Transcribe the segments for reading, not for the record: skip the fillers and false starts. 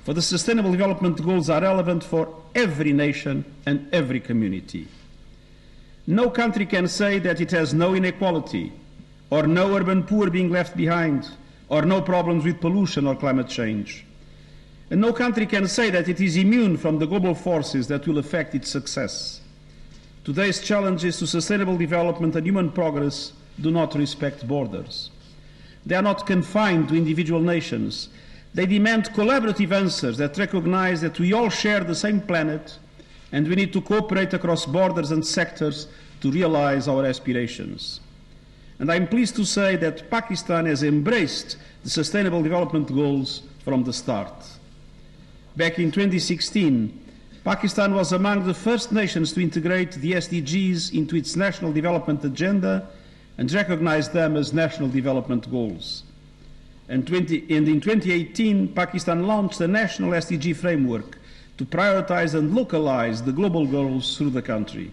For the Sustainable Development Goals are relevant for every nation and every community. No country can say that it has no inequality, or no urban poor being left behind, or no problems with pollution or climate change. And no country can say that it is immune from the global forces that will affect its success. Today's challenges to sustainable development and human progress do not respect borders. They are not confined to individual nations. They demand collaborative answers that recognize that we all share the same planet and we need to cooperate across borders and sectors to realize our aspirations. And I'm pleased to say that Pakistan has embraced the Sustainable Development Goals from the start. Back in 2016, Pakistan was among the first nations to integrate the SDGs into its national development agenda and recognize them as national development goals. And in 2018, Pakistan launched a national SDG framework to prioritize and localize the global goals through the country.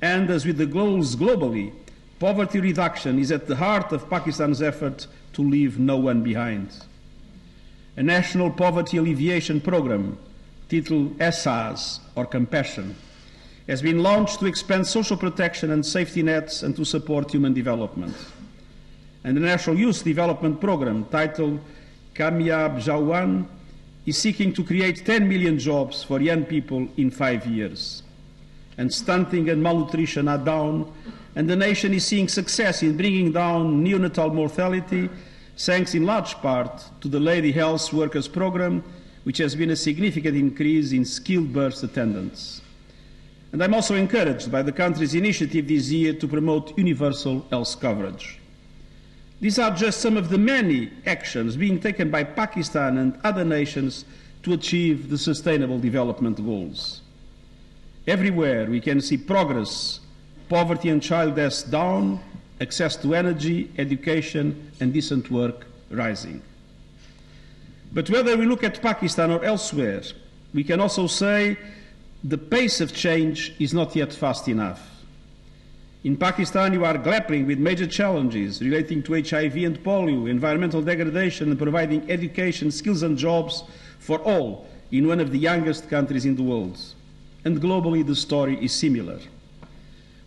And as with the goals globally, poverty reduction is at the heart of Pakistan's effort to leave no one behind. A national poverty alleviation program, titled ESAS, or Compassion, has been launched to expand social protection and safety nets and to support human development. And the National Youth Development Program, titled Kamyab Jawan, is seeking to create 10 million jobs for young people in 5 years. And stunting and malnutrition are down, and the nation is seeing success in bringing down neonatal mortality, thanks in large part to the Lady Health Workers Program, which has been a significant increase in skilled birth attendance. And I'm also encouraged by the country's initiative this year to promote universal health coverage. These are just some of the many actions being taken by Pakistan and other nations to achieve the Sustainable Development Goals. Everywhere we can see progress, poverty and child deaths down, access to energy, education and decent work rising. But whether we look at Pakistan or elsewhere, we can also say the pace of change is not yet fast enough. In Pakistan, you are grappling with major challenges relating to HIV and polio, environmental degradation, and providing education, skills and jobs for all in one of the youngest countries in the world. And globally, the story is similar.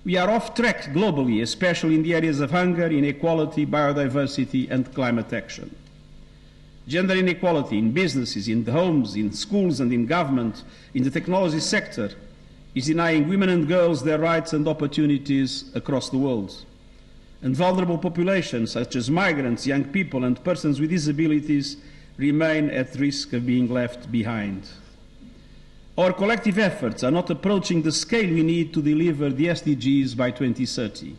We are off track globally, especially in the areas of hunger, inequality, biodiversity, and climate action. Gender inequality in businesses, in homes, in schools and in government, in the technology sector, is denying women and girls their rights and opportunities across the world. And vulnerable populations, such as migrants, young people and persons with disabilities, remain at risk of being left behind. Our collective efforts are not approaching the scale we need to deliver the SDGs by 2030.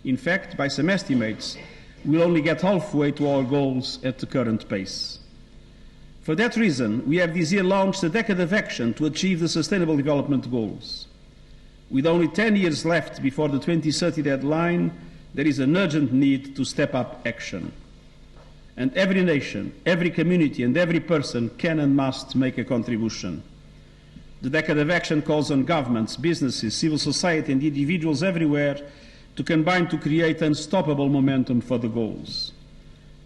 In fact, by some estimates, we'll only get halfway to our goals at the current pace. For that reason, we have this year launched a decade of action to achieve the Sustainable Development Goals. With only 10 years left before the 2030 deadline, there is an urgent need to step up action. And every nation, every community and every person can and must make a contribution. The decade of action calls on governments, businesses, civil society and individuals everywhere to combine to create unstoppable momentum for the goals.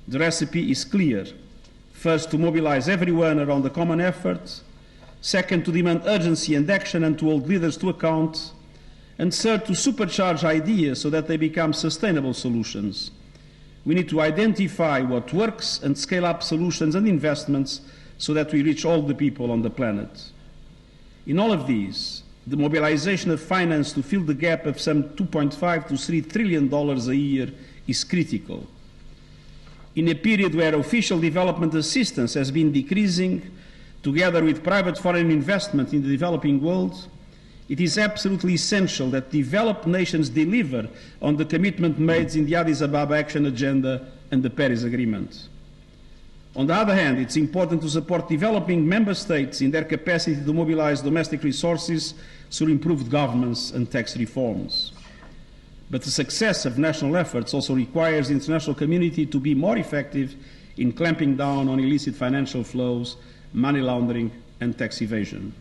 The recipe is clear. First, to mobilize everyone around a common effort. Second, to demand urgency and action and to hold leaders to account. And third, to supercharge ideas so that they become sustainable solutions. We need to identify what works and scale up solutions and investments so that we reach all the people on the planet. In all of these, the mobilization of finance to fill the gap of some $2.5 to $3 trillion a year is critical. In a period where official development assistance has been decreasing, together with private foreign investment in the developing world, it is absolutely essential that developed nations deliver on the commitment made in the Addis Ababa Action Agenda and the Paris Agreement. On the other hand, it's important to support developing member states in their capacity to mobilize domestic resources through improved governance and tax reforms. But the success of national efforts also requires the international community to be more effective in clamping down on illicit financial flows, money laundering and tax evasion.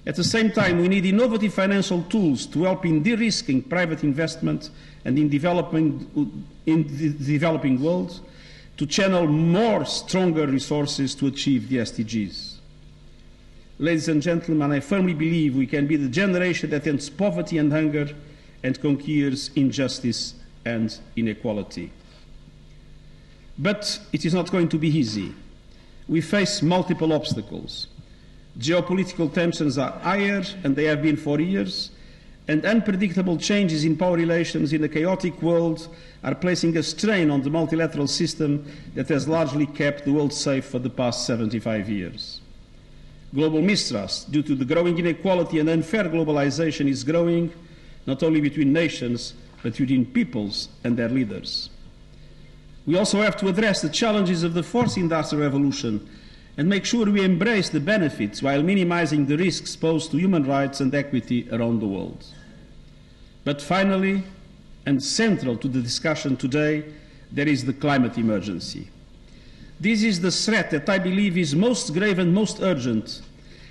At the same time, we need innovative financial tools to help in de-risking private investment and in the developing world, to channel more stronger resources to achieve the SDGs. Ladies and gentlemen, I firmly believe we can be the generation that ends poverty and hunger and conquers injustice and inequality. But it is not going to be easy. We face multiple obstacles. Geopolitical tensions are higher, and they have been for years, and unpredictable changes in power relations in a chaotic world are placing a strain on the multilateral system that has largely kept the world safe for the past 75 years. Global mistrust, due to the growing inequality and unfair globalization, is growing not only between nations, but between peoples and their leaders. We also have to address the challenges of the fourth industrial revolution and make sure we embrace the benefits while minimizing the risks posed to human rights and equity around the world. But finally, and central to the discussion today, there is the climate emergency. This is the threat that I believe is most grave and most urgent,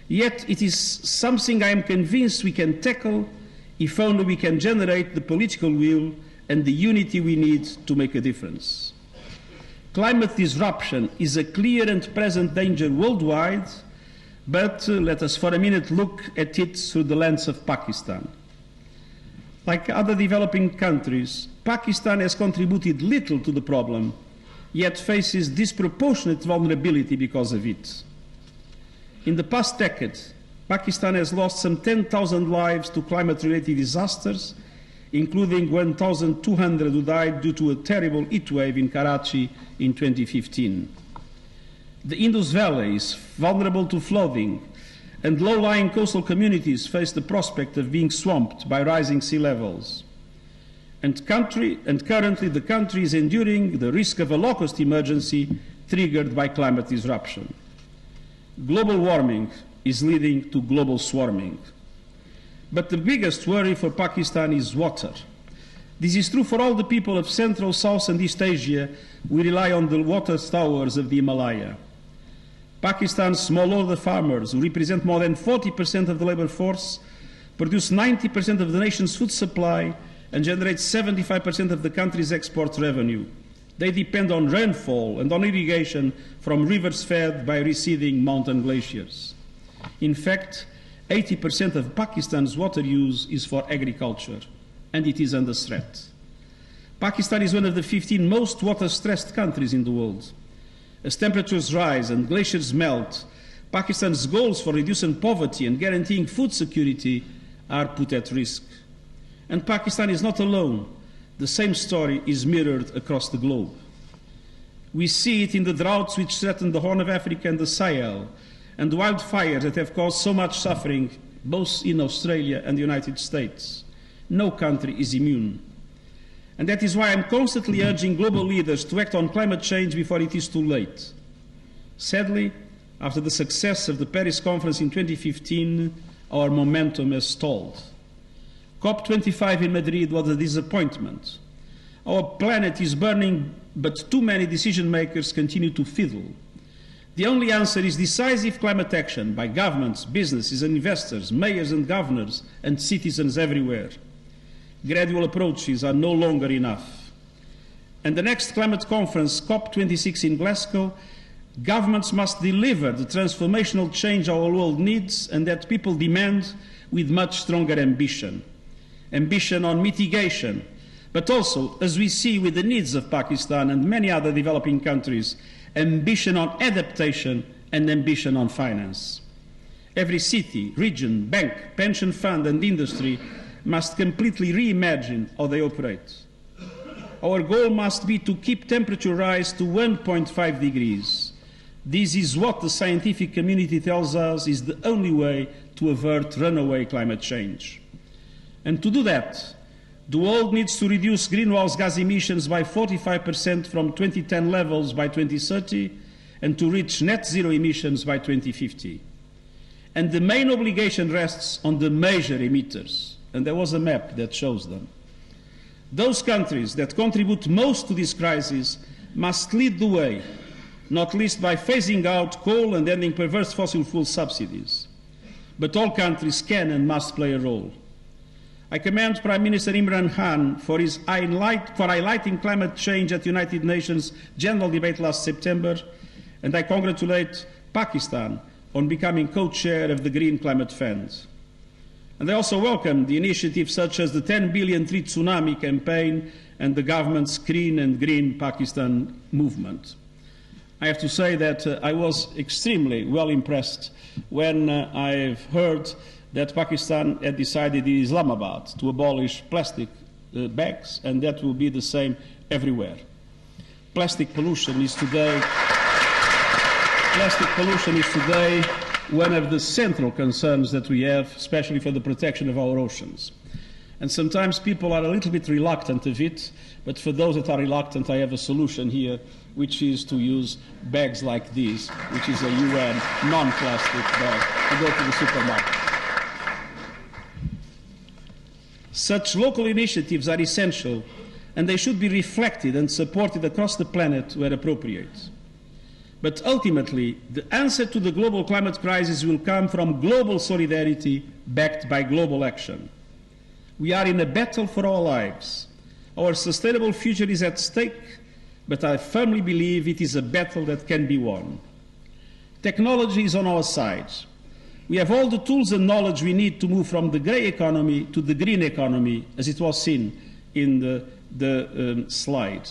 yet it is something I am convinced we can tackle if only we can generate the political will and the unity we need to make a difference. Climate disruption is a clear and present danger worldwide, but let us for a minute look at it through the lens of Pakistan. Like other developing countries, Pakistan has contributed little to the problem, yet faces disproportionate vulnerability because of it. In the past decade, Pakistan has lost some 10,000 lives to climate-related disasters, including 1,200 who died due to a terrible heat wave in Karachi in 2015. The Indus Valley is vulnerable to flooding, and low-lying coastal communities face the prospect of being swamped by rising sea levels. And currently the country is enduring the risk of a locust emergency triggered by climate disruption. Global warming is leading to global swarming. But the biggest worry for Pakistan is water. This is true for all the people of Central, South and East Asia. We rely on the water towers of the Himalaya. Pakistan's smallholder farmers, who represent more than 40% of the labor force, produce 90% of the nation's food supply and generate 75% of the country's export revenue. They depend on rainfall and on irrigation from rivers fed by receding mountain glaciers. In fact, 80% of Pakistan's water use is for agriculture, and it is under threat. Pakistan is one of the 15 most water-stressed countries in the world. As temperatures rise and glaciers melt, Pakistan's goals for reducing poverty and guaranteeing food security are put at risk. And Pakistan is not alone. The same story is mirrored across the globe. We see it in the droughts which threaten the Horn of Africa and the Sahel, and the wildfires that have caused so much suffering both in Australia and the United States. No country is immune. And that is why I'm constantly urging global leaders to act on climate change before it is too late. Sadly, after the success of the Paris conference in 2015, our momentum has stalled. COP25 in Madrid was a disappointment. Our planet is burning, but too many decision makers continue to fiddle. The only answer is decisive climate action by governments, businesses and investors, mayors and governors and citizens everywhere. Gradual approaches are no longer enough. And the next climate conference, COP26 in Glasgow, governments must deliver the transformational change our world needs and that people demand with much stronger ambition. Ambition on mitigation, but also, as we see with the needs of Pakistan and many other developing countries, ambition on adaptation and ambition on finance. Every city, region, bank, pension fund and industry must completely reimagine how they operate. Our goal must be to keep temperature rise to 1.5 degrees. This is what the scientific community tells us is the only way to avert runaway climate change. And to do that, the world needs to reduce greenhouse gas emissions by 45% from 2010 levels by 2030 and to reach net zero emissions by 2050. And the main obligation rests on the major emitters. And there was a map that shows them. Those countries that contribute most to this crisis must lead the way, not least by phasing out coal and ending perverse fossil fuel subsidies. But all countries can and must play a role. I commend Prime Minister Imran Khan for highlighting climate change at the United Nations General Debate last September, and I congratulate Pakistan on becoming co-chair of the Green Climate Fund. And I also welcome the initiatives such as the 10 billion tree tsunami campaign and the government's Clean and Green Pakistan movement. I have to say that I was extremely well impressed when I've heard that Pakistan had decided in Islamabad to abolish plastic bags, and that will be the same everywhere. Plastic pollution is today one of the central concerns that we have, especially for the protection of our oceans. And sometimes people are a little bit reluctant of it, but for those that are reluctant, I have a solution here, which is to use bags like these, which is a UN non-plastic bag, to go to the supermarket. Such local initiatives are essential, and they should be reflected and supported across the planet where appropriate. But ultimately, the answer to the global climate crisis will come from global solidarity backed by global action. We are in a battle for our lives. Our sustainable future is at stake, but I firmly believe it is a battle that can be won. Technology is on our side. We have all the tools and knowledge we need to move from the grey economy to the green economy, as it was seen in the slide.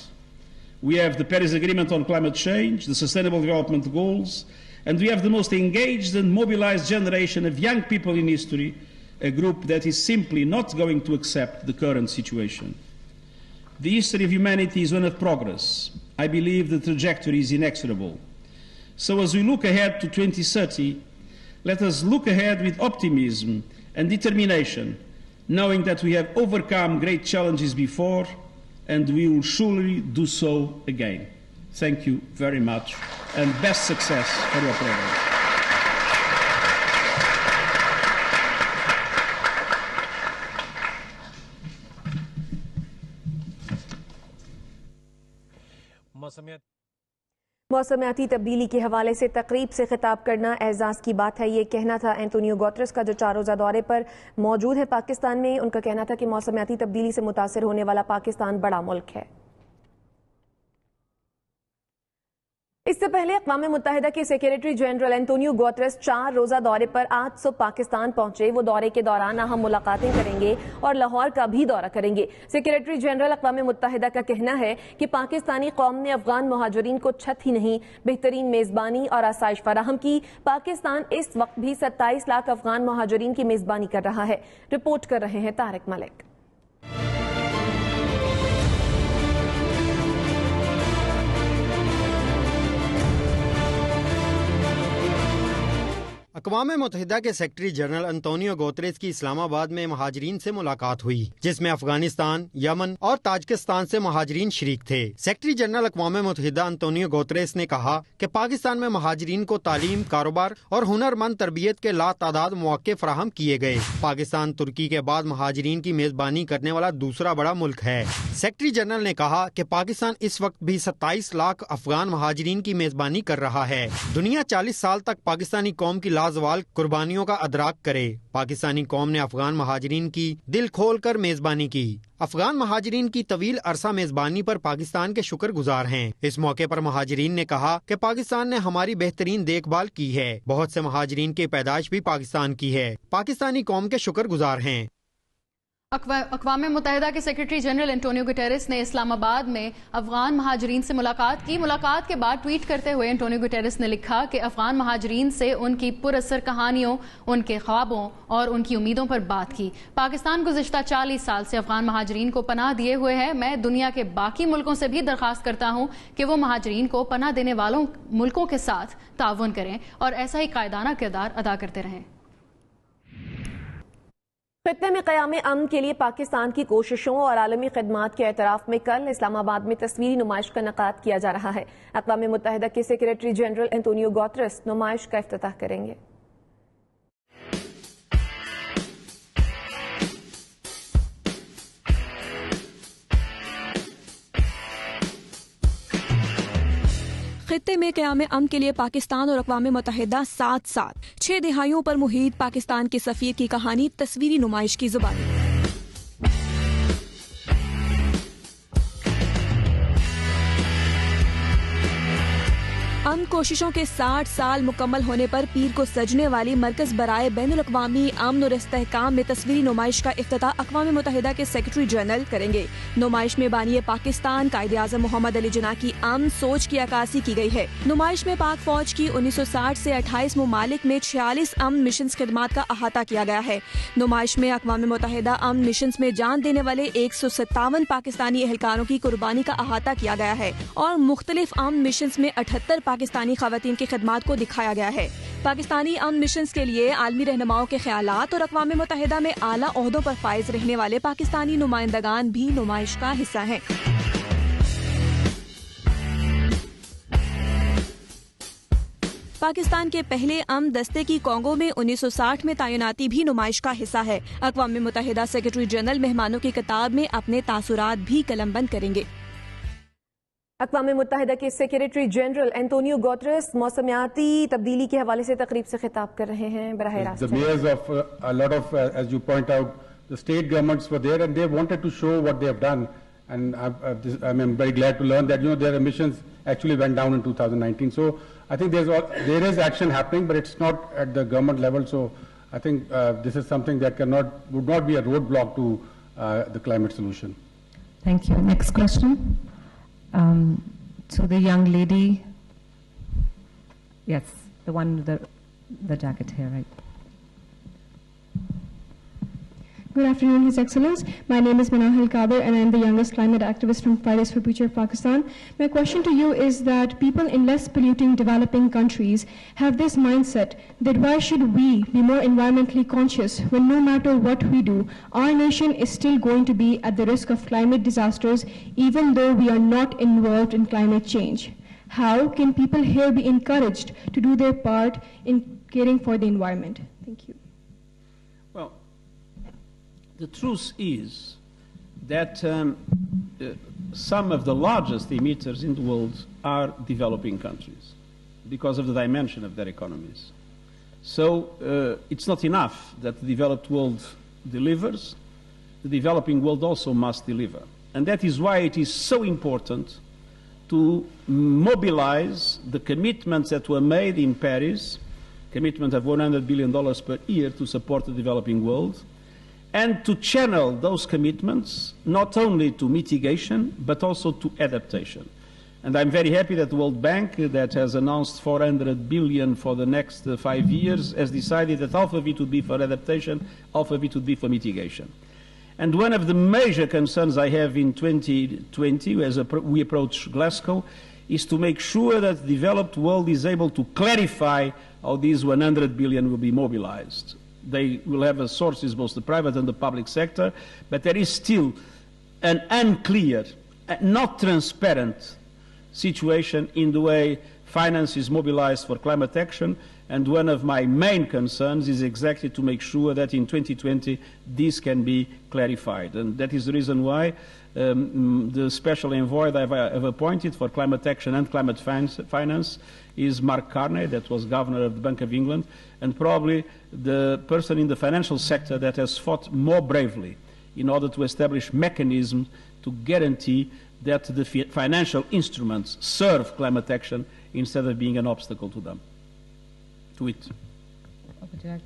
We have the Paris Agreement on climate change, the Sustainable Development Goals, and we have the most engaged and mobilized generation of young people in history, a group that is simply not going to accept the current situation. The history of humanity is one of progress. I believe the trajectory is inexorable. So as we look ahead to 2030, let us look ahead with optimism and determination, knowing that we have overcome great challenges before, and we will surely do so again. Thank you very much, and best success for your program. मौसमियाती तब्दीली के हवाले से तकरीब से खिताब करना एजाज़ की बात है, ये कहना था एंटोनियो गुटेरेस का, जो 4 रोज़ा दौरे पर मौजूद है पाकिस्तान में। उनका कहना था कि मौसमियाती तब्दीली से मुतासर होने वाला पाकिस्तान बड़ा मुल्क है। इससे पहले अक़वाम मुत्तहिदा के सेक्रेटरी जनरल एंटोनियो गुटेरेस 4 रोज़ा दौरे पर आज सुबह पाकिस्तान पहुंचे। वो दौरे के दौरान अहम मुलाकातें करेंगे और लाहौर का भी दौरा करेंगे। सेक्रेटरी जनरल अक़वाम मुत्तहिदा का कहना है कि पाकिस्तानी कौम ने अफगान मुहाजिरीन को छत ही नहीं, बेहतरीन मेज़बानी और आसाइश फराहम की। पाकिस्तान इस वक्त भी 27 लाख अफगान मुहाजिरीन की मेज़बानी कर रहा है। रिपोर्ट कर रहे हैं तारिक मलिक। अक़वाम मुत्तहिदा के सेक्रेटरी जनरल एंटोनियो गुटेरेस की इस्लामाबाद में महाजरीन से मुलाकात हुई, जिसमें अफगानिस्तान, यमन और ताजिकिस्तान से महाजरीन शरीक थे। सेक्रेटरी जनरल अक़वाम मुत्तहिदा एंटोनियो गुटेरेस ने कहा कि पाकिस्तान में महाजरीन को तालीम, कारोबार और हुनरमंद तरबियत के लातादाद मौके फराहम किए गए। पाकिस्तान तुर्की के बाद महाजरीन की मेजबानी करने वाला दूसरा बड़ा मुल्क है। सेक्रेटरी जनरल ने कहा कि पाकिस्तान इस वक्त भी 27 लाख अफगान महाजरीन की मेजबानी कर रहा है। दुनिया 40 साल तक पाकिस्तानी कौम की लाजवाल कुर्बानियों का अदराक करे। पाकिस्तानी कौम ने अफगान महाजरीन की दिल खोल कर मेजबानी की। अफगान महाजरीन की तवील अरसा मेजबानी पर पाकिस्तान के शुक्रगुजार हैं। इस मौके पर महाजरीन ने कहा कि पाकिस्तान ने हमारी बेहतरीन देखभाल की है। बहुत से महाजरीन की पैदाइश भी पाकिस्तान की है। पाकिस्तानी कौम के शुक्रगुजार हैं। अक़वाम मुत्तहिदा के सेक्रेटरी जनरल एंटोनियो गुटेरेस ने इस्लामाबाद में अफगान महाजरीन से मुलाकात की। मुलाकात के बाद ट्वीट करते हुए एंटोनियो गुटेरेस ने लिखा कि अफगान महाजरीन से उनकी पुरअसर कहानियों, उनके ख्वाबों और उनकी उम्मीदों पर बात की। पाकिस्तान गुज़िश्ता 40 साल से अफगान महाजरीन को पनाह दिए हुए है। मैं दुनिया के बाकी मुल्कों से भी दरख्वास्त करता हूँ कि वो महाजरीन को पनाह देने वालों मुल्कों के साथ ताउन करें और ऐसा ही कायदाना किरदार अदा करते रहें। खित्ते में क़याम अमन के लिए पाकिस्तान की कोशिशों और आलमी खिदमात के एतराफ़ में कल इस्लामाबाद में तस्वीरी नुमाइश का इनेकाद किया जा रहा है। अक़वाम मुत्तहिदा के सेक्रेटरी जनरल एंटोनियो गुटेरेस नुमाइश का इफ्तिताह करेंगे। खित्ते में क़याम अमन के लिए पाकिस्तान और अक़वाम मुत्तहिदा साथ साथ 6 दिहाइयों पर मुहीत पाकिस्तान के सफ़ीर की कहानी तस्वीरी नुमाइश की ज़ुबानी। इन कोशिशों के 60 साल मुकम्मल होने पर पीर को सजने वाली मरकज बराए बैनुल अक़वामी अमन और इस्तेहकाम में तस्वीरी नुमाइश का इफ्तिताह अक़वाम मुत्तहिदा के सेक्रेटरी जनरल करेंगे। नुमाइश में बानी पाकिस्तान कायदे आज़म मोहम्मद अली जिन्ना की अमन सोच की अक्कासी की गई है। नुमाइश में पाक फौज की 1960 से 28 ममालिक में 46 अमन मिशन खिदमात का अहाता किया गया है। नुमाइश में अक़वाम मुत्तहिदा अमन मिशन में जान देने वाले 157 पाकिस्तानी एहलकारों की कुर्बानी का अहाता किया गया है और मुख्तलिफ अमन मिशन में 78 पाकिस्तानी खवातीन की खिदमात को दिखाया गया है। पाकिस्तानी अमन मिशन के लिए आलमी रहनुमाओं के ख्यालात और अक़वाम मुत्तहिदा में आला ओहदों पर फाइज रहने वाले पाकिस्तानी नुमाइंदगान भी नुमाइश का हिस्सा हैं। पाकिस्तान के पहले अमन दस्ते की कांगो में 1960 में तैनाती भी नुमाइश का हिस्सा है। अक़वाम मुत्तहिदा सेक्रेटरी जनरल मेहमानों की किताब में अपने तासुरात भी कलमबंद करेंगे। अक़वाम मुत्तहिदा के सेक्रेटरी जनरल एंटोनियो गुतेरेस मौसमियाती तब्दीली के हवाले से तकरीब से खिताब कर रहे हैं। बराह रास्त The mayors of a lot of, as you point out, the state governments were there and they wanted to show what they have done. And I'm very glad to learn that their emissions actually went down in 2019. So I think there is action happening, but it's not at the government level. So I think this is something that would not be a roadblock to the climate solution. Thank you. Next question. So the young lady, yes, the one with the jacket here, right? Good afternoon, His Excellence. My name is Manahil Kadir and I am the youngest climate activist from Fridays for Future of Pakistan. My question to you is that people in less polluting developing countries have this mindset that why should we be more environmentally conscious when no matter what we do, our nation is still going to be at the risk of climate disasters even though we are not involved in climate change. How can people here be encouraged to do their part in caring for the environment? Thank you. Well, the truth is that some of the largest emitters in the world are developing countries because of the dimension of their economies. So it's not enough that the developed world delivers, the developing world also must deliver. And that is why it is so important to mobilize the commitments that were made in Paris, commitment of $100 billion per year to support the developing world, and to channel those commitments not only to mitigation but also to adaptation. And I'm very happy that the World Bank, that has announced $400 billion for the next 5 years, has decided that half of it would be for adaptation, half of it would be for mitigation. And one of the major concerns I have in 2020, as we approach Glasgow, is to make sure that the developed world is able to clarify how these $100 billion will be mobilized. They will have sources, both the private and the public sector, but there is still an unclear, not transparent situation in the way finance is mobilized for climate action, and one of my main concerns is exactly to make sure that in 2020 this can be clarified. And that is the reason why the special envoy that I've appointed for climate action and climate finance is Mark Carney, that was governor of the Bank of England, and probably the person in the financial sector that has fought more bravely in order to establish mechanisms to guarantee that the financial instruments serve climate action instead of being an obstacle to them. To it.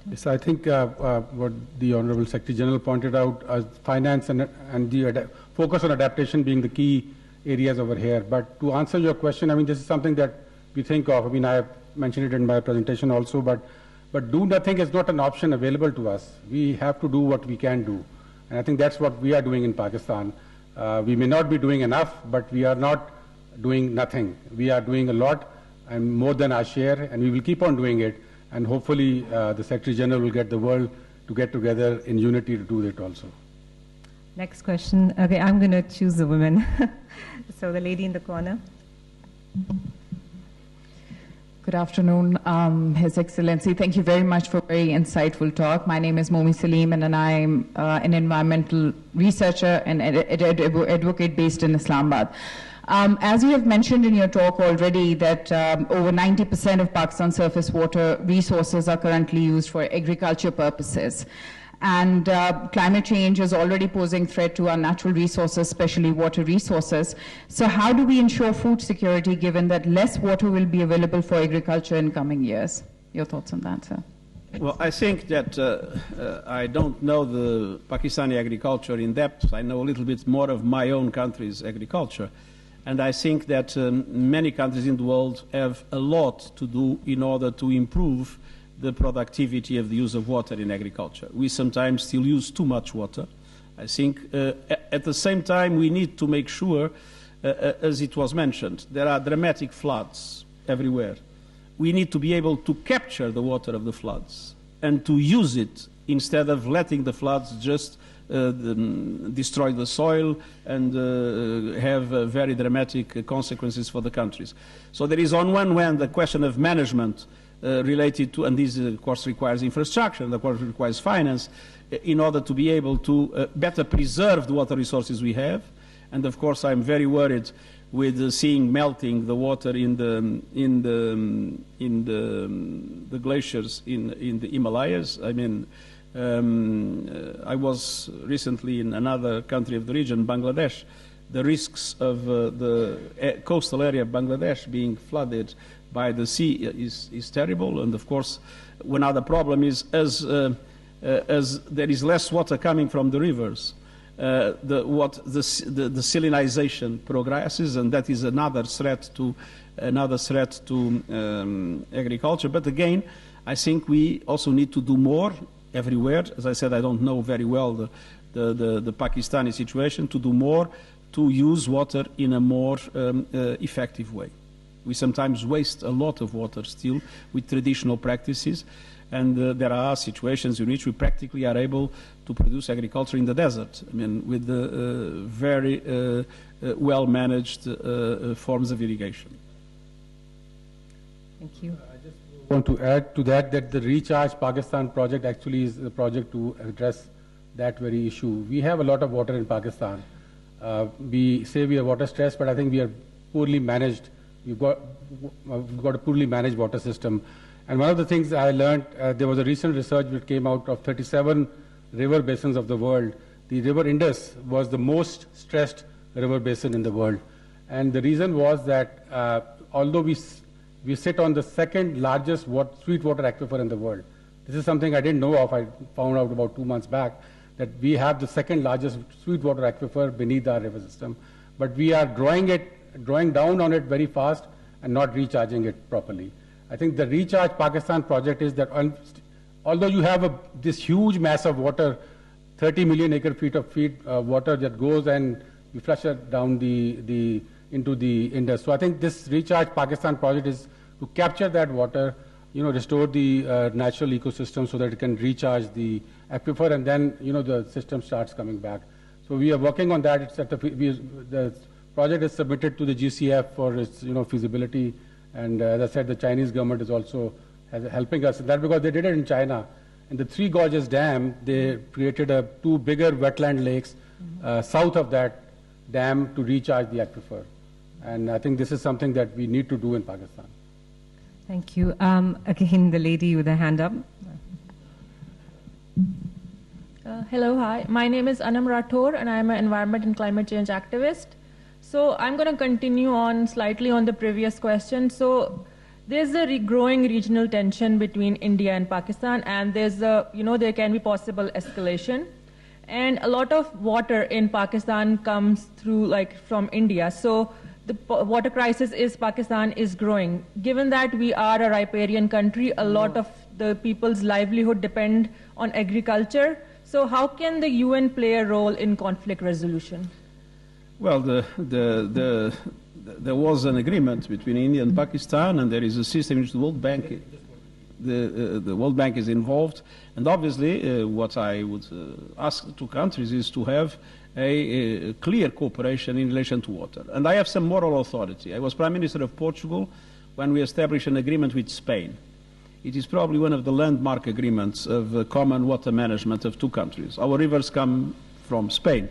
Yes, I think what the Honourable Secretary General pointed out, finance and the focus on adaptation being the key areas over here. But to answer your question, I mean, this is something that we think of. I mean, I have mentioned it in my presentation also, but do nothing is not an option available to us. We have to do what we can do. And I think that's what we are doing in Pakistan. We may not be doing enough, but we are not doing nothing. We are doing a lot and more than our share, and we will keep on doing it. And hopefully the Secretary General will get the world to get together in unity to do it also. Next question. Okay, I'm going to choose the women. So the lady in the corner. Good afternoon, His Excellency. Thank you very much for a very insightful talk. My name is Momi Salim, and I'm an environmental researcher and advocate based in Islamabad. As you have mentioned in your talk already, that over 90% of Pakistan's surface water resources are currently used for agriculture purposes. And climate change is already posing threat to our natural resources, especially water resources. So how do we ensure food security given that less water will be available for agriculture in coming years? Your thoughts on that, sir? Well, I think that I don't know the Pakistani agriculture in depth. I know a little bit more of my own country's agriculture. And I think that many countries in the world have a lot to do in order to improve the productivity of the use of water in agriculture. We sometimes still use too much water. I think at the same time we need to make sure, as it was mentioned, there are dramatic floods everywhere. We need to be able to capture the water of the floods and to use it instead of letting the floods just destroy the soil and have very dramatic consequences for the countries. So there is on one hand the question of management related to, and this of course requires infrastructure, and of course requires finance, in order to be able to better preserve the water resources we have. And of course I'm very worried with seeing melting the water in the glaciers in the Himalayas. I mean, I was recently in another country of the region, Bangladesh. The risks of the coastal area of Bangladesh being flooded by the sea is terrible. And of course, one other problem is as there is less water coming from the rivers, the salinization progresses, and that is another threat to agriculture. But again, I think we also need to do more everywhere. As I said, I don't know very well the Pakistani situation. To do more to use water in a more effective way. We sometimes waste a lot of water still with traditional practices. And there are situations in which we practically are able to produce agriculture in the desert. I mean, with very well-managed forms of irrigation. Thank you. I just want to add to that the Recharge Pakistan project actually is a project to address that very issue. We have a lot of water in Pakistan. We say we are water stressed, but I think we are poorly managed. We've got a poorly managed water system. And one of the things I learned, there was a recent research that came out of 37 river basins of the world. The river Indus was the most stressed river basin in the world. And the reason was that although we sit on the second largest sweet water aquifer in the world, this is something I didn't know of. I found out about 2 months back that we have the second largest sweet water aquifer beneath our river system. But we are drawing down on it very fast and not recharging it properly. I think the Recharge Pakistan project is that although you have this huge mass of water, 30 million acre feet of water that goes and you flush it down into the Indus. So I think this Recharge Pakistan project is to capture that water, restore the natural ecosystem so that it can recharge the aquifer, and then the system starts coming back. So we are working on that. It's at the project is submitted to the GCF for its feasibility. And as I said, the Chinese government is also helping us in that, because they did it in China. In the Three Gorges Dam, they created 2 bigger wetland lakes south of that dam to recharge the aquifer. And I think this is something that we need to do in Pakistan. Thank you. Again, the lady with the hand up. Hello, hi. My name is Anam Rathore, and I am an environment and climate change activist. So I'm going to continue on slightly on the previous question. So there's a growing regional tension between India and Pakistan, and there's there can be possible escalation. And a lot of water in Pakistan comes through from India. So the water crisis in Pakistan is growing. Given that we are a riparian country, a lot of the people's livelihood depend on agriculture. So how can the UN play a role in conflict resolution? Well, there was an agreement between India and Pakistan, and there is a system in which the World Bank, the World Bank is involved. And obviously, what I would ask the two countries is to have a clear cooperation in relation to water. And I have some moral authority. I was Prime Minister of Portugal when we established an agreement with Spain. It is probably one of the landmark agreements of common water management of two countries. Our rivers come from Spain.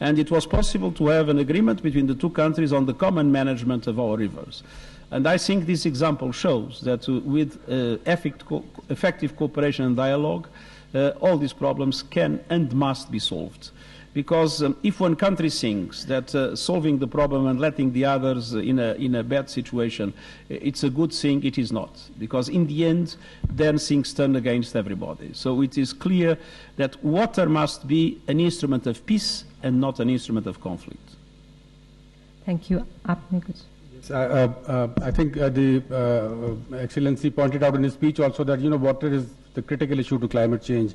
And it was possible to have an agreement between the two countries on the common management of our rivers. And I think this example shows that with effective cooperation and dialogue, all these problems can and must be solved. Because if one country thinks that solving the problem and letting the others in a bad situation, it's a good thing, it is not. Because in the end, then things turn against everybody. So it is clear that water must be an instrument of peace and not an instrument of conflict. Thank you. Yes, I think the Excellency pointed out in his speech also that, water is the critical issue to climate change.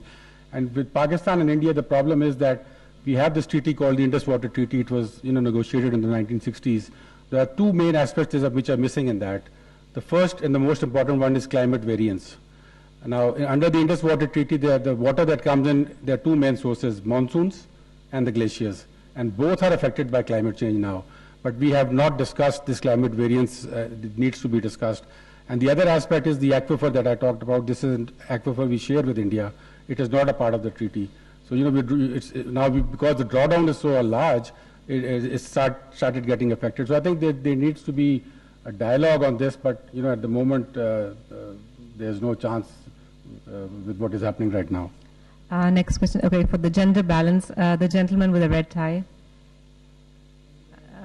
And with Pakistan and India, the problem is that we have this treaty called the Indus Water Treaty. It was, negotiated in the 1960s. There are two main aspects which are missing in that. The first and the most important one is climate variance. Now, under the Indus Water Treaty, the water that comes in, there are two main sources, monsoons and the glaciers. And both are affected by climate change now. But we have not discussed this climate variance. It needs to be discussed. And the other aspect is the aquifer that I talked about. This is an aquifer we share with India. It is not a part of the treaty. So, because the drawdown is so large, it started getting affected. So I think there needs to be a dialogue on this, but, at the moment, there's no chance with what is happening right now. Next question, okay, for the gender balance, the gentleman with a red tie.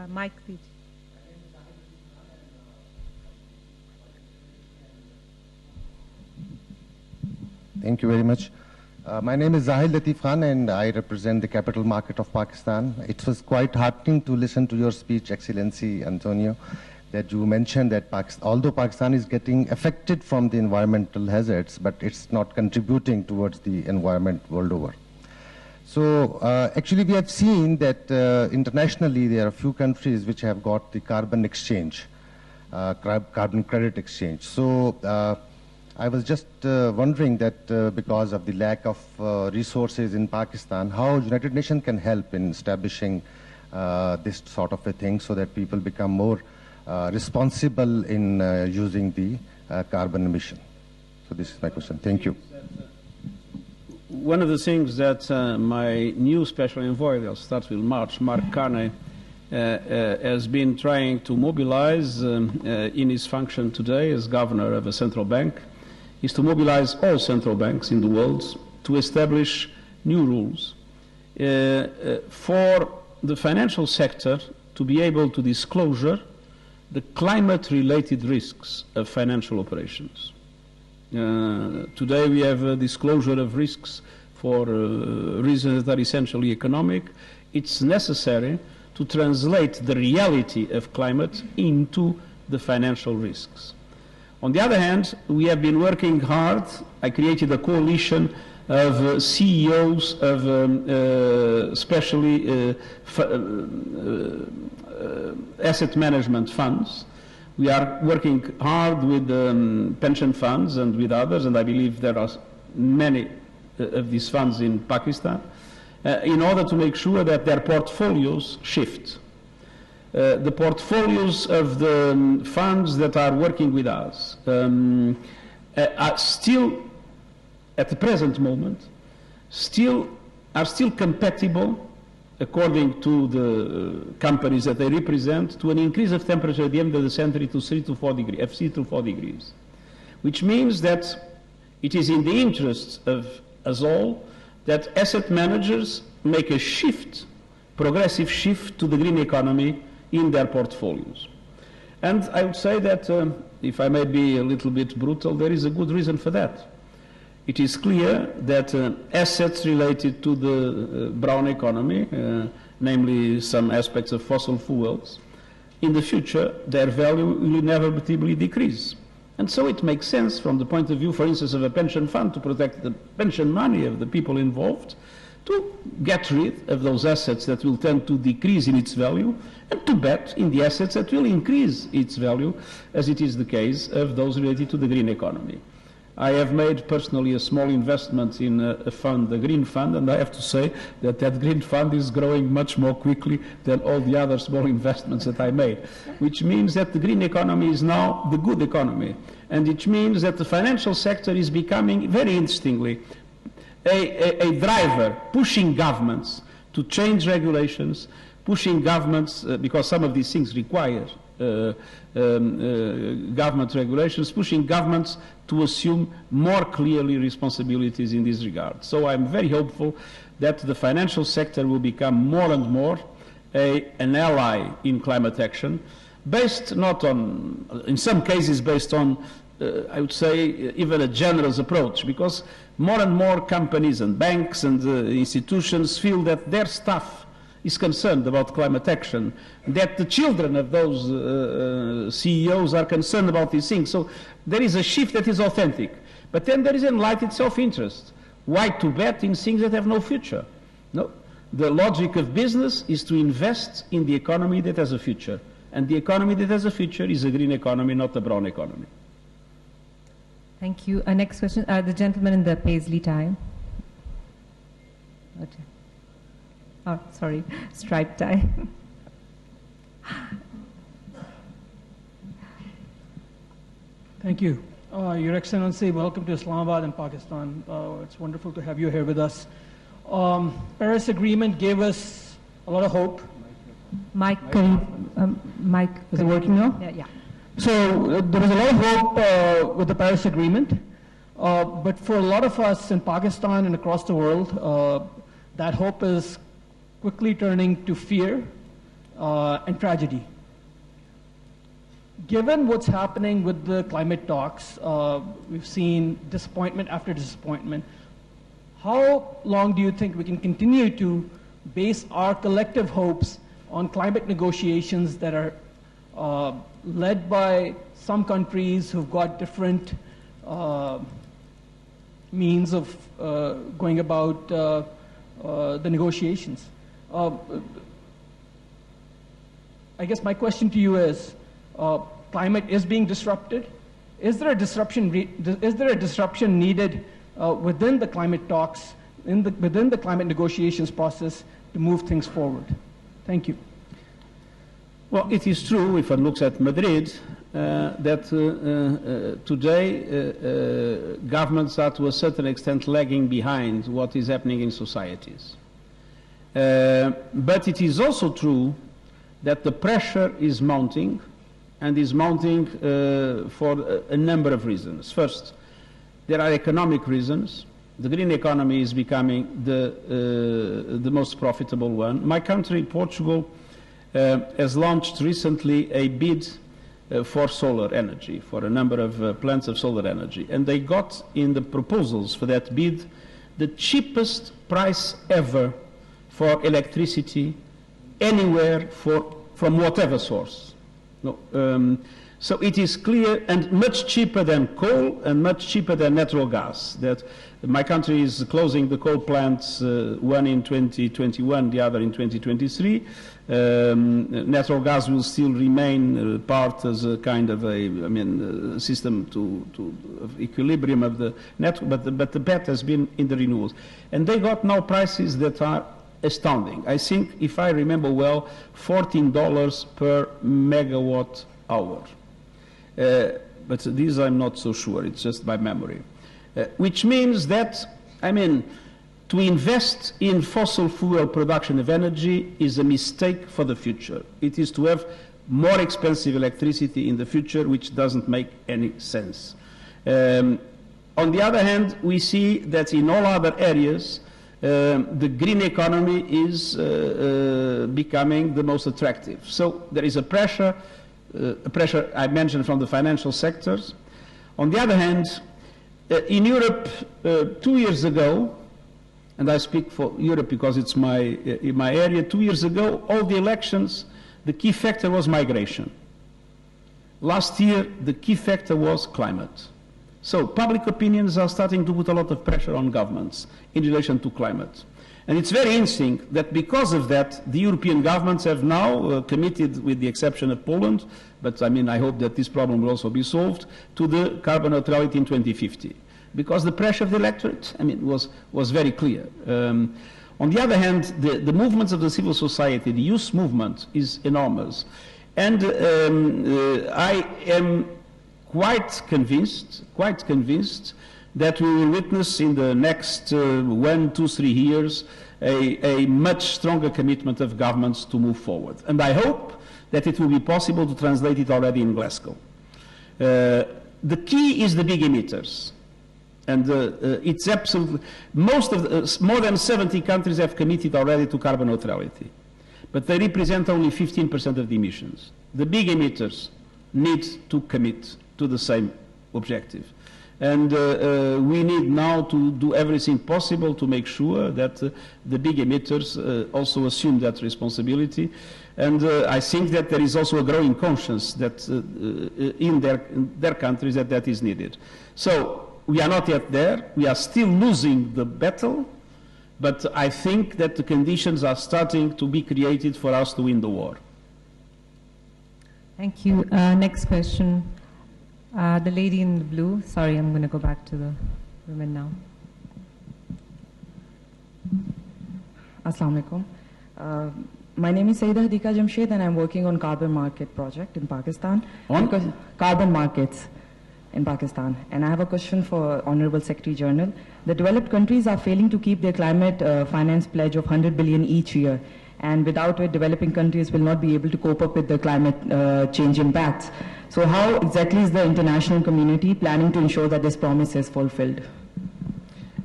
Mike, please. Thank you very much. My name is Zahid Latif Khan and I represent the capital market of Pakistan. It was quite heartening to listen to your speech, Excellency Antonio, that you mentioned that although Pakistan is getting affected from the environmental hazards, but it's not contributing towards the environment world over. So actually we have seen that internationally there are a few countries which have got the carbon exchange, carbon credit exchange. So I was just wondering that because of the lack of resources in Pakistan, how United Nations can help in establishing this sort of a thing so that people become more responsible in using the carbon emission. So this is my question. Thank you. One of the things that my new special envoy, that starts with March, Mark Carney, has been trying to mobilize in his function today as governor of a central bank, is to mobilize all central banks in the world to establish new rules for the financial sector to be able to disclose the climate-related risks of financial operations. Today we have a disclosure of risks for reasons that are essentially economic. It's necessary to translate the reality of climate into the financial risks. On the other hand, we have been working hard. I created a coalition of CEOs of especially asset management funds. We are working hard with pension funds and with others, and I believe there are many of these funds in Pakistan, in order to make sure that their portfolios shift. The portfolios of the funds that are working with us are still, at the present moment, are still compatible, according to the companies that they represent, to an increase of temperature at the end of the century to 3 to 4 degrees, which means that it is in the interests of us all that asset managers make a shift, progressive shift to the green economy in their portfolios. And I would say that, if I may be a little bit brutal, there is a good reason for that. It is clear that assets related to the brown economy, namely some aspects of fossil fuels, in the future their value will inevitably decrease. And so it makes sense from the point of view, for instance, of a pension fund to protect the pension money of the people involved, to get rid of those assets that will tend to decrease in its value and to bet in the assets that will increase its value, as it is the case of those related to the green economy. I have made personally a small investment in a fund, the Green Fund, and I have to say that that Green Fund is growing much more quickly than all the other small investments that I made, which means that the green economy is now the good economy, and it means that the financial sector is becoming, very interestingly, a driver pushing governments to change regulations, pushing governments, because some of these things require government regulations, pushing governments to assume more clearly responsibilities in this regard. So I'm very hopeful that the financial sector will become more and more an ally in climate action, based not on, in some cases based on, I would say, even a generous approach, because more and more companies and banks and institutions feel that their staff is concerned about climate action, that the children of those CEOs are concerned about these things. So there is a shift that is authentic. But then there is enlightened self-interest. Why to bet in things that have no future? No. The logic of business is to invest in the economy that has a future. And the economy that has a future is a green economy, not a brown economy. Thank you. Next question, the gentleman in the paisley tie. Okay. Oh, sorry, striped tie. Thank you. Your Excellency, welcome to Islamabad and Pakistan. It's wonderful to have you here with us. Paris Agreement gave us a lot of hope. Mike, Mike, is it working now? Yeah. So there was a lot of hope with the Paris Agreement, but for a lot of us in Pakistan and across the world, that hope is quickly turning to fear and tragedy. Given what's happening with the climate talks, we've seen disappointment after disappointment. How long do you think we can continue to base our collective hopes on climate negotiations that are led by some countries who've got different means of going about the negotiations? I guess my question to you is, climate is being disrupted. Is there a disruption needed within the climate talks, within the climate negotiations process to move things forward? Thank you. Well, it is true, if one looks at Madrid, that today governments are to a certain extent lagging behind what is happening in societies. But it is also true that the pressure is mounting, and is mounting for a number of reasons. First, there are economic reasons. The green economy is becoming the most profitable one. My country, Portugal, has launched recently a bid for solar energy, for a number of plants of solar energy. And they got in the proposals for that bid the cheapest price ever for electricity anywhere from whatever source. No, so it is clear, and much cheaper than coal and much cheaper than natural gas, that my country is closing the coal plants, one in 2021, the other in 2023. Natural gas will still remain part as a kind of a system of equilibrium of the network, but the bet has been in the renewables. And they got now prices that are astounding. I think, if I remember well, $14 per megawatt hour. But these I'm not so sure, it's just by memory. Which means that, to invest in fossil fuel production of energy is a mistake for the future. It is to have more expensive electricity in the future, which doesn't make any sense. On the other hand, we see that in all other areas, the green economy is becoming the most attractive. So there is a pressure I mentioned from the financial sectors. On the other hand, in Europe 2 years ago, and I speak for Europe because it's in my area, 2 years ago, all the elections, the key factor was migration. Last year, the key factor was climate. So public opinions are starting to put a lot of pressure on governments in relation to climate. And it's very interesting that because of that, the European governments have now committed, with the exception of Poland, but I hope that this problem will also be solved, to the carbon neutrality in 2050. Because the pressure of the electorate, was very clear. On the other hand, the movements of the civil society, the youth movement, is enormous. And I am quite convinced that we will witness in the next 1, 2, 3 years a much stronger commitment of governments to move forward. And I hope that it will be possible to translate it already in Glasgow. the key is the big emitters. And it's absolutely, more than 70 countries have committed already to carbon neutrality. But they represent only 15% of the emissions. The big emitters need to commit to the same objective. And we need now to do everything possible to make sure that the big emitters also assume that responsibility. And I think that there is also a growing conscience that in their countries that is needed. So we are not yet there. We are still losing the battle. But I think that the conditions are starting to be created for us to win the war. Thank you. Next question. The lady in the blue. Sorry, I'm going to go back to the women now. Assalamu alaikum. My name is Saida Hadika Jamshed and I'm working on carbon market project in Pakistan. On? Carbon markets in Pakistan. And I have a question for Honorable Secretary General. The developed countries are failing to keep their climate finance pledge of 100 billion each year. And without it, developing countries will not be able to cope up with the climate change impacts. So how exactly is the international community planning to ensure that this promise is fulfilled?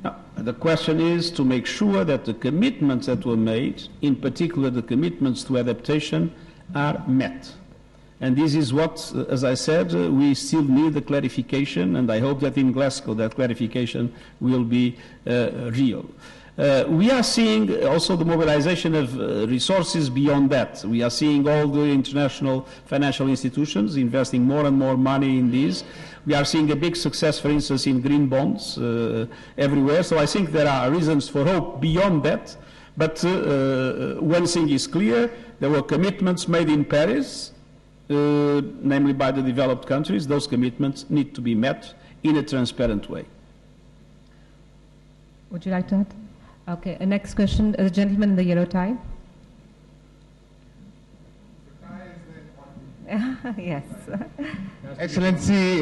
Now, the question is to make sure that the commitments that were made, in particular the commitments to adaptation, are met. And this is what, as I said, we still need a clarification, and I hope that in Glasgow that clarification will be real. We are seeing also the mobilization of resources beyond that. We are seeing all the international financial institutions investing more and more money in these. We are seeing a big success, for instance, in green bonds everywhere. So I think there are reasons for hope beyond that. But one thing is clear, there were commitments made in Paris, namely by the developed countries. Those commitments need to be met in a transparent way. Would you like to add? Okay, next question, the gentleman in the yellow tie. Yes. Excellency,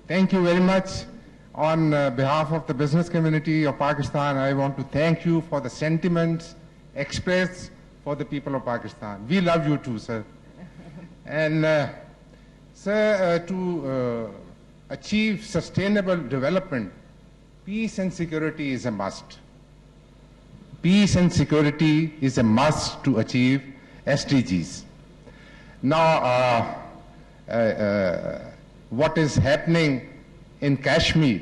thank you very much. On behalf of the business community of Pakistan, I want to thank you for the sentiments expressed for the people of Pakistan. We love you too, sir. And sir, to achieve sustainable development, peace and security is a must. Peace and security is a must to achieve SDGs. Now, what is happening in Kashmir,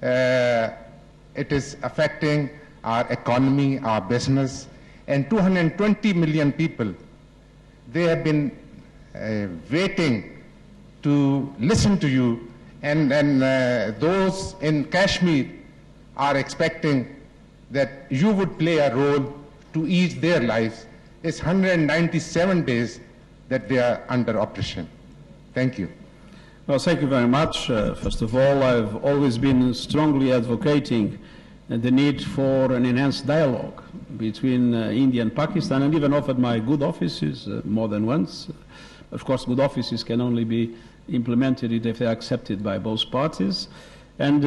it is affecting our economy, our business, and 220 million people, they have been waiting to listen to you, and those in Kashmir are expecting that you would play a role to ease their lives. It's 197 days that they are under oppression. Thank you. Well, thank you very much. First of all, I've always been strongly advocating the need for an enhanced dialogue between India and Pakistan, and even offered my good offices more than once. Of course, good offices can only be implemented if they are accepted by both parties. And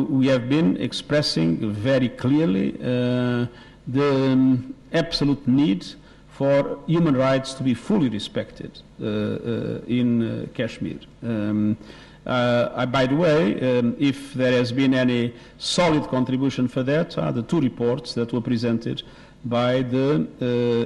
we have been expressing very clearly the absolute need for human rights to be fully respected in Kashmir. By the way, if there has been any solid contribution for that, are the two reports that were presented by the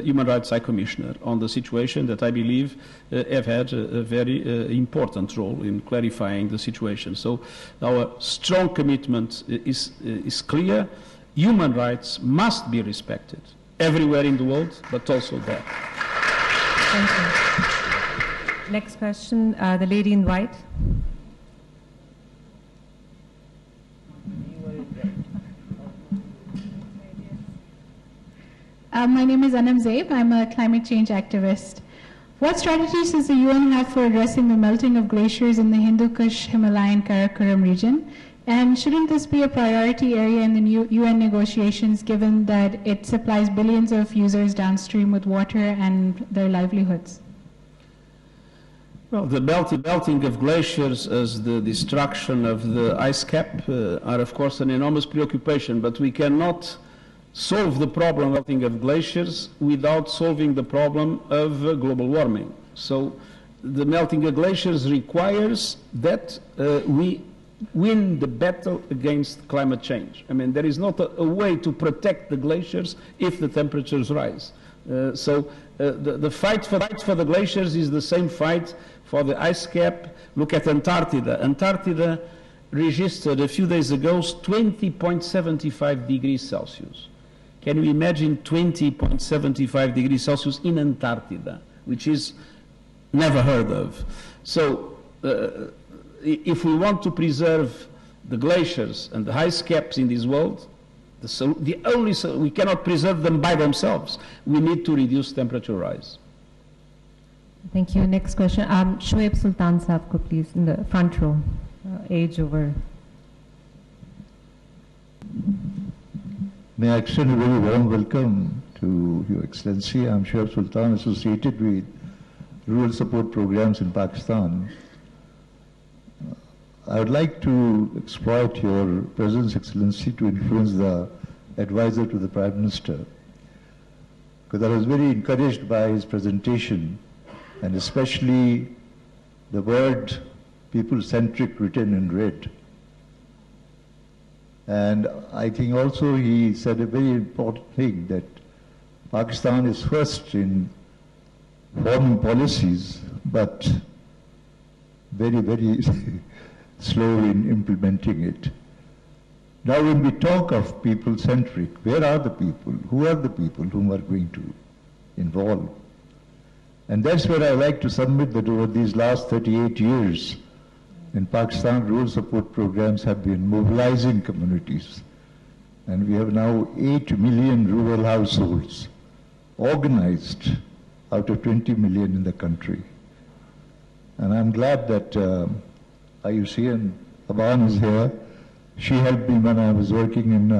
Human Rights High Commissioner on the situation that I believe have had a very important role in clarifying the situation. So our strong commitment is clear. Human rights must be respected everywhere in the world, but also there. Thank you. Next question, the lady in white. My name is Anam Zaib. I'm a climate change activist. What strategies does the UN have for addressing the melting of glaciers in the Hindu Kush Himalayan Karakoram region? And shouldn't this be a priority area in the new UN negotiations, given that it supplies billions of users downstream with water and their livelihoods? Well, the melting of glaciers as the destruction of the ice cap are, of course, an enormous preoccupation, but we cannot solve the problem of melting of glaciers without solving the problem of global warming. So the melting of glaciers requires that we win the battle against climate change. I mean, there is not a way to protect the glaciers if the temperatures rise. The fight for the glaciers is the same fight for the ice cap. Look at Antarctica. Antarctica registered a few days ago 20.75 degrees Celsius. Can you imagine 20.75 degrees Celsius in Antarctica, which is never heard of? So if we want to preserve the glaciers and the ice caps in this world, we cannot preserve them by themselves. We need to reduce temperature rise. Thank you. Next question. Shoaib Sultan Saab, please, in the front row. Age over. May I extend a very warm welcome to Your Excellency. I'm Shoaib Sultan, associated with rural support programs in Pakistan. I would like to exploit your presence, Excellency, to influence the advisor to the Prime Minister, because I was very encouraged by his presentation, and especially the word people-centric written in red. And I think also he said a very important thing, that Pakistan is first in forming policies, but very, very slow in implementing it. Now when we talk of people-centric, where are the people? Who are the people whom are going to involve? And that's where I like to submit that over these last 38 years, in Pakistan, rural support programs have been mobilizing communities. And we have now 8 million rural households organized out of 20 million in the country. And I'm glad that IUCN Aban is here. She helped me when I was working in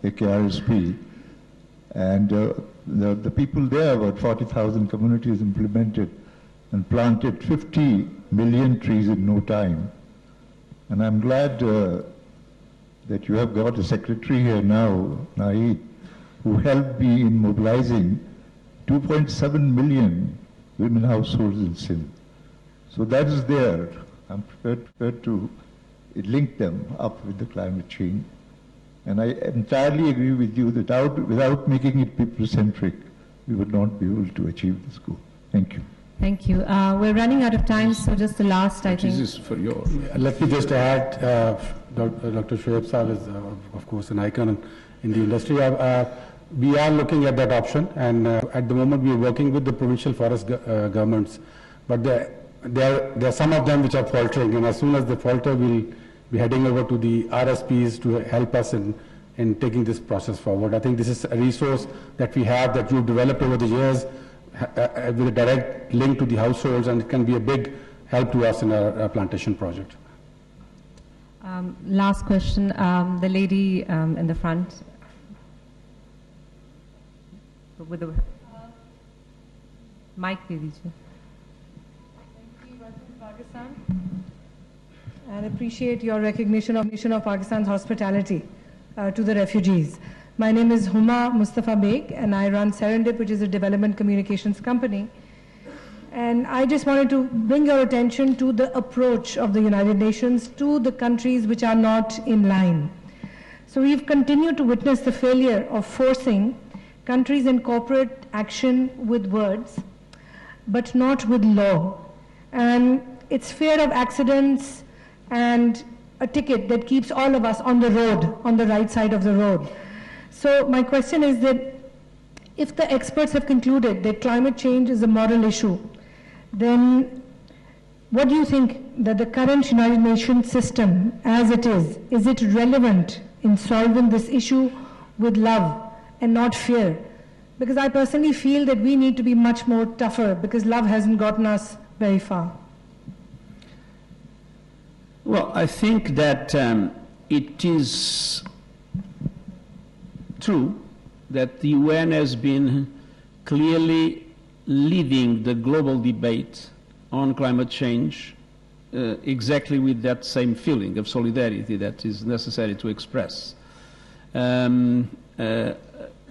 AKRSP. And the people there, about 40,000 communities implemented and planted 50 million trees in no time. And I'm glad that you have got a secretary here now, Naeed, who helped me in mobilizing 2.7 million women households in Sindh. So that is there. I'm prepared to link them up with the climate change. And I entirely agree with you that without making it people-centric, we would not be able to achieve this goal. Thank you. Thank you. We're running out of time, so just the last, I think. This is for yours. Let me just add, Dr. Shoaib Saab is, of course, an icon in the industry. We are looking at that option, and at the moment we are working with the provincial forest governments. But there are some of them which are faltering, and as soon as they falter, we'll be heading over to the RSPs to help us in taking this process forward. I think this is a resource that we have, that we've developed over the years, with a direct link to the households, and it can be a big help to us in our plantation project. Last question, the lady in the front. With the mic, please. Pakistan, and appreciate your recognition of Pakistan's hospitality to the refugees. My name is Huma Mustafa Beg, and I run Serendip, which is a development communications company. And I just wanted to bring your attention to the approach of the United Nations to the countries which are not in line. So we've continued to witness the failure of forcing countries incorporate action with words, but not with law. And it's fear of accidents and a ticket that keeps all of us on the road, on the right side of the road. So my question is that if the experts have concluded that climate change is a moral issue, then what do you think that the current United Nations system as it is it relevant in solving this issue with love and not fear? Because I personally feel that we need to be much more tougher, because love hasn't gotten us very far. Well, I think that it is true that the UN has been clearly leading the global debate on climate change exactly with that same feeling of solidarity that is necessary to express.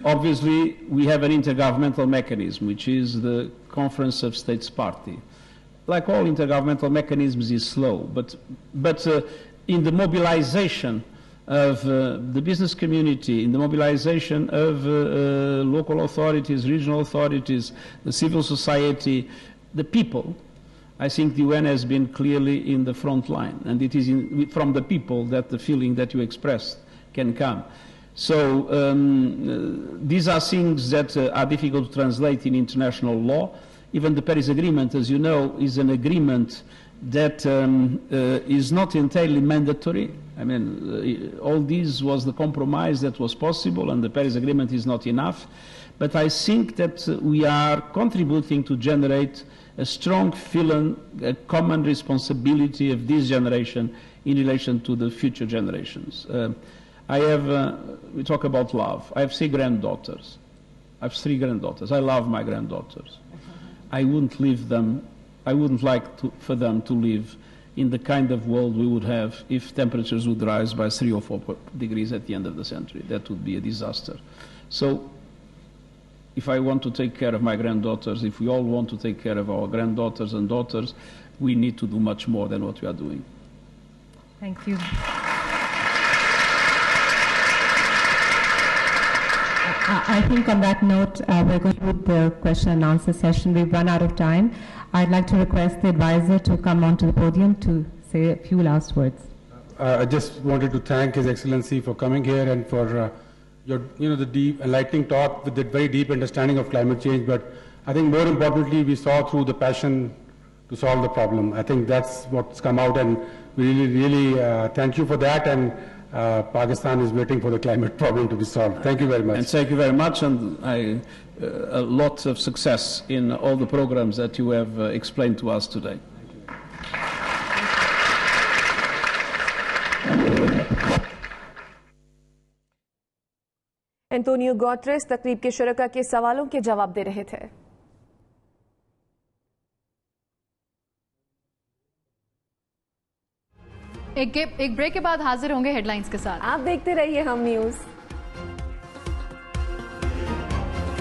Obviously, we have an intergovernmental mechanism, which is the Conference of States Party. like all intergovernmental mechanisms, is slow, but in the mobilization of the business community, in the mobilization of local authorities, regional authorities, the civil society, the people, I think the UN has been clearly in the front line, and it is from the people that the feeling that you expressed can come. So these are things that are difficult to translate in international law. Even the Paris Agreement, as you know, is an agreement that is not entirely mandatory. I mean, all this was the compromise that was possible, and the Paris Agreement is not enough. But I think that we are contributing to generate a strong feeling, a common responsibility of this generation in relation to the future generations. We talk about love. I have 3 granddaughters. I love my granddaughters. I wouldn't leave them. I wouldn't like for them to live in the kind of world we would have if temperatures would rise by 3 or 4 degrees at the end of the century. That would be a disaster. So if I want to take care of my granddaughters, if we all want to take care of our granddaughters and daughters, we need to do much more than what we are doing. Thank you. I think on that note, we're going to conclude the question and answer session. We've run out of time. I'd like to request the advisor to come onto the podium to say a few last words. I just wanted to thank His Excellency for coming here and for the deep, enlightening talk with the very deep understanding of climate change. But I think more importantly, we saw through the passion to solve the problem. I think that's what's come out, and we really thank you for that. And Pakistan is waiting for the climate problem to be solved. Thank you very much. And thank you very much, and a lot of success in all the programs that you have explained to us today. Antonio Guterres तकरीब के शुरका के सवालों के जवाब दे रहे थे। एक break के बाद हाजिर होंगे हेडलाइंस के साथ। आप देखते रहिए हम न्यूज़।